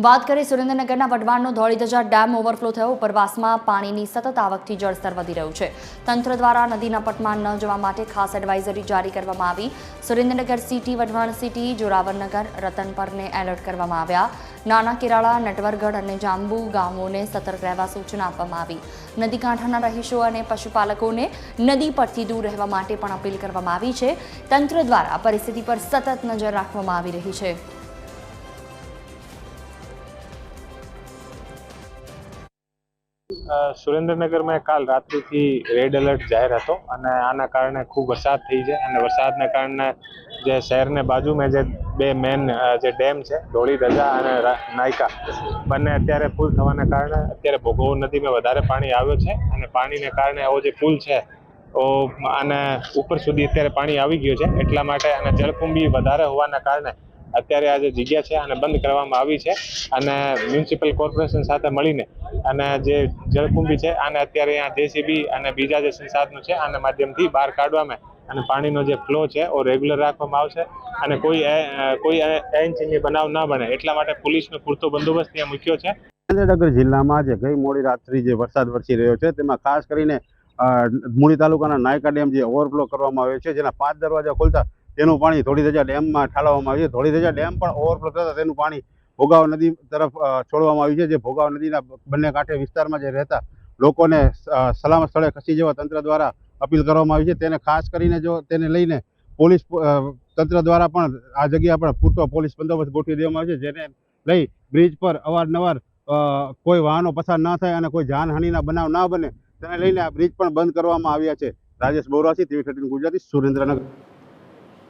વાત કરીએ સુરેન્દ્રનગરના વઢવાણનો ધોળીધજા ડેમ ઓવરફ્લો થયો। ઉપરવાસમાં પાણીની સતત આવકથી જળસ્તર વધી રહ્યું છે। તંત્ર દ્વારા નદીના પટમાં ન જવા માટે ખાસ એડવાઇઝરી જારી કરવામાં આવી। સુરેન્દ્રનગર સિટી, વઢવાણ સિટી, જોરાવરનગર, રતનપરને એલર્ટ કરવામાં આવ્યા। નાના કેરાળા, નટવરગઢ અને જાંબુ ગામોને સતર્ક રહેવા સૂચના આપવામાં આવી। નદી કાંઠાના રહીશો અને પશુપાલકોને નદી પરથી દૂર રહેવા માટે પણ અપીલ કરવામાં આવી છે। તંત્ર દ્વારા પરિસ્થિતિ પર સતત નજર રાખવામાં આવી રહી છે। સુરેન્દ્રનગર में काल रात्रि थी रेड अलर्ट जाहिर હતો અને આના કારણે ખૂબ વરસાદ થઈ છે અને વરસાદના કારણે જે શહેરને બાજુમાં જે બે મેન જે ડેમ છે ધોળીધજા અને નાયકા બંને અત્યારે ફૂલ થવાના કારણે અત્યારે ભોગવો નદીમાં વધારે પાણી આવ્યો છે અને પાણીને કારણે આવો જે પુલ છે આને ઉપર સુધી અત્યારે પાણી આવી ગયું છે। એટલા માટે અને જળકુંભી વધારે હોવાના કારણે અત્યારે આ જે જગ્યા છે આને બંધ કરવામાં આવી છે અને મ્યુનિસિપલ કોર્પોરેશન સાથે મળીને અને જે જળકુંભી છે આને અત્યારે અહીંયા જેસીબી અને બીજા જે સંસાધનો છે આના માધ્યમથી બહાર કાઢવામાં અને પાણીનો જે ફ્લો છે એ રેગ્યુલર રાખવામાં આવશે અને કોઈ અનિચ્છનીય બનાવ ન બને એટલા માટે પોલીસનો પૂરતો બંદોબસ્ત ત્યાં મૂક્યો છે। સુરેન્દ્રનગર જિલ્લામાં જે ગઈ મોડી રાત્રિ જે વરસાદ વરસી રહ્યો છે તેમાં ખાસ કરીને મૂળી તાલુકાના નાયકા ડેમ જે ઓવરફ્લો કરવામાં આવ્યો છે, જેના 5 દરવાજા ખોલતા તેનું પાણી ધોળીધજા ડેમમાં ઠાલવવામાં આવ્યું છે। ધોળીધજા ડેમ પણ ઓવરફ્લો થતાં તેનું પાણી ભોગાવ નદી તરફ છોડવામાં આવ્યું છે। જે ભોગાવ નદીના બંને કાંઠે વિસ્તારમાં જે રહેતા લોકોને સલામત સ્થળે ખસી જવા તંત્ર દ્વારા અપીલ કરવામાં આવી છે। તેને ખાસ કરીને જો તેને લઈને પોલીસ તંત્ર દ્વારા પણ આ જગ્યા પર પૂરતો પોલીસ બંદોબસ્ત ગોઠવી દેવામાં આવ્યો છે, જેને લઈ બ્રિજ પર અવારનવાર કોઈ વાહનો પસાર ન થાય અને કોઈ જાનહાનિના બનાવ ન બને તેને લઈને આ બ્રિજ પણ બંધ કરવામાં આવ્યા છે। રાજેશ બોરાસી, TV13 ગુજરાતી, સુરેન્દ્રનગર।